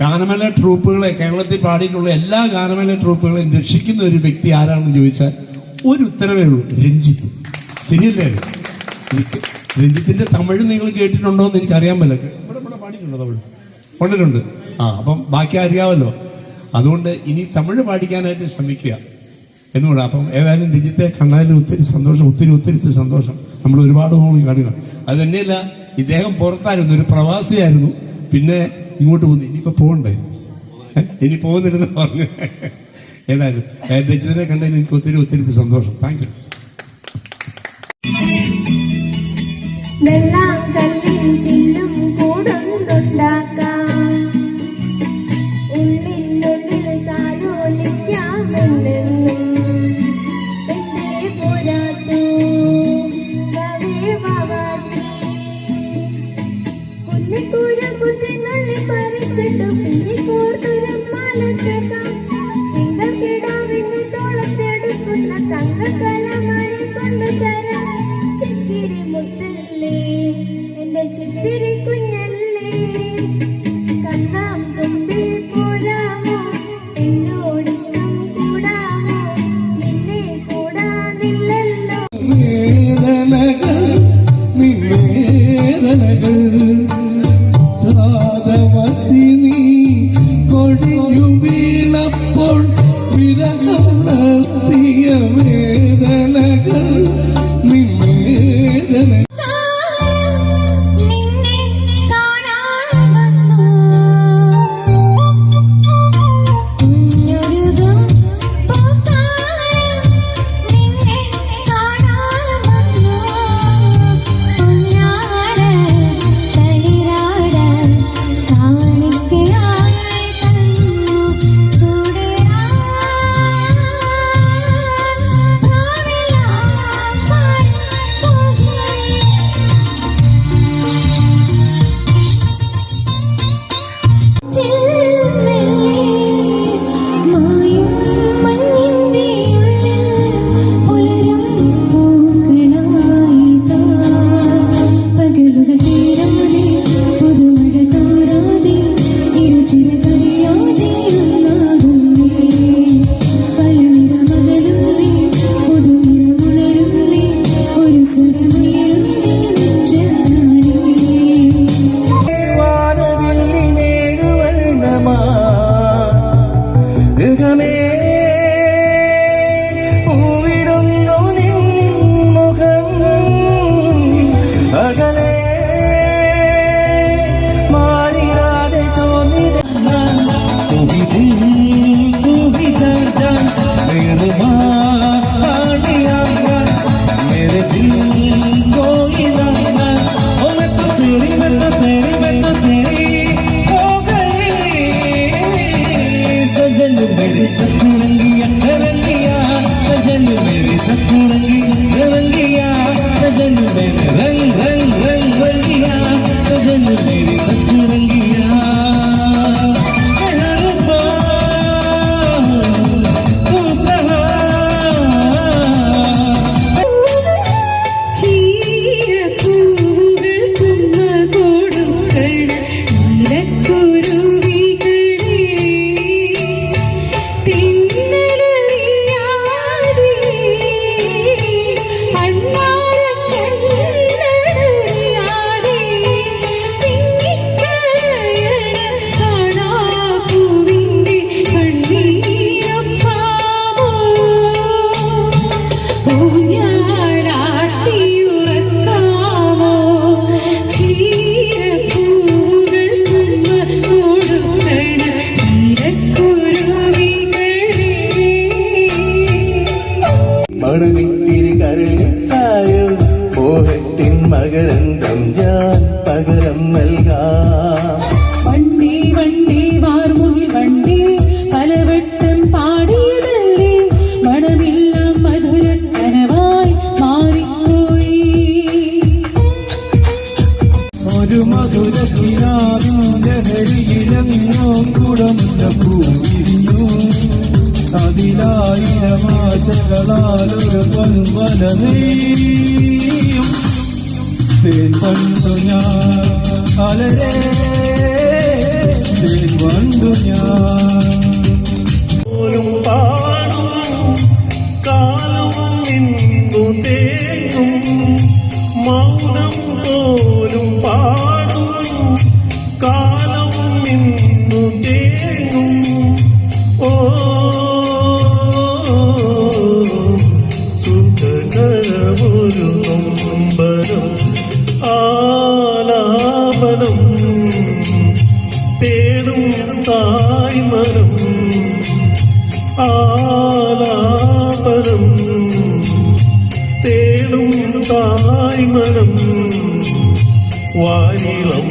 ഗാനമേള ട്രൂപ്പുകളെ കേരളത്തിൽ പാടിയിട്ടുള്ള എല്ലാ ഗാനമേള ട്രൂപ്പുകളെയും രക്ഷിക്കുന്ന ഒരു വ്യക്തി ആരാണെന്ന് ചോദിച്ചാൽ ഒരു ഉത്തരവേ ഉള്ളൂ, രഞ്ജിത്ത്. ശരിയല്ലേ? രഞ്ജിത്തിന്റെ തമിഴ് നിങ്ങൾ കേട്ടിട്ടുണ്ടോ എന്ന് എനിക്കറിയാൻ പറ്റില്ല. ഇവിടെ പാടിയിട്ടുണ്ടോ തമിഴ്? കൊണ്ടിട്ടുണ്ട്. അപ്പം ബാക്കി അറിയാമല്ലോ. അതുകൊണ്ട് ഇനി തമിഴ് പാടിക്കാനായിട്ട് ശ്രമിക്കുക എന്നുകൂടെ. അപ്പം ഏതായാലും രഞ്ജിത്തെ കണ്ടതിൽ ഒത്തിരി സന്തോഷം, ഒത്തിരി സന്തോഷം. നമ്മൾ ഒരുപാട് കാണുക. അത് തന്നെയല്ല, ഇദ്ദേഹം പുറത്തായിരുന്നു, ഒരു പ്രവാസിയായിരുന്നു. പിന്നെ ഇങ്ങോട്ട് വന്നു. ഇനിയിപ്പോ പോകണ്ടേ? ഇനി പോകുന്നില്ലെന്ന് പറഞ്ഞു. ഏതായാലും രഞ്ജിത്തിനെ കണ്ടതിൽ എനിക്ക് ഒത്തിരി സന്തോഷം. Thank you. ചിത്തിരി കുഞ്ഞല്ലേ കണ്ണാം തുമ്പി പോരാമോ, എന്നോടിഷ്ടം കൂടാമോ, നിന്നെ കൂടാനില്ലല്ലോ. വേദനകൾ നിവേദനകൾ രാധവതി നീ കൊടിഞ്ഞു വീണപ്പോൾ വിരഹം നിർത്തിയ വേദനകൾ നിവേദന മണമിത്തിരി കരളിത്തായോ മോഹത്തിൻ മകരന്തം ഞാൻ പകരം നൽകാം. വണ്ടി വാർമുകിൽ വണ്ടി പലവട്ടം പാടിയതല്ലേ, മണമില്ല മധുര കനവായി മാറിപ്പോയി. ഒരു മധുര കിനാവിന്റെ ഹരിയിലെങ്ങോ കുടമുള്ള പൂവിരിഞ്ഞു. അതിലായിരമാശകളാലൊരു പൊൻവലനെയും തേൻ പണ്ടു ഞാൻ അലരേ വണ്ടു ഞാൻ പോലും പാടും കാലവും നിന്നു തേങ്ങും മൗനം പോലും പാടും കാലവും നിന്നു തേങ്ങും ഓ സുഖകരമൊരു നൊമ്പരം ആലാപനം തേടും തായ്മനം ആലാപനം തേടും തായ്മനം വാരിളം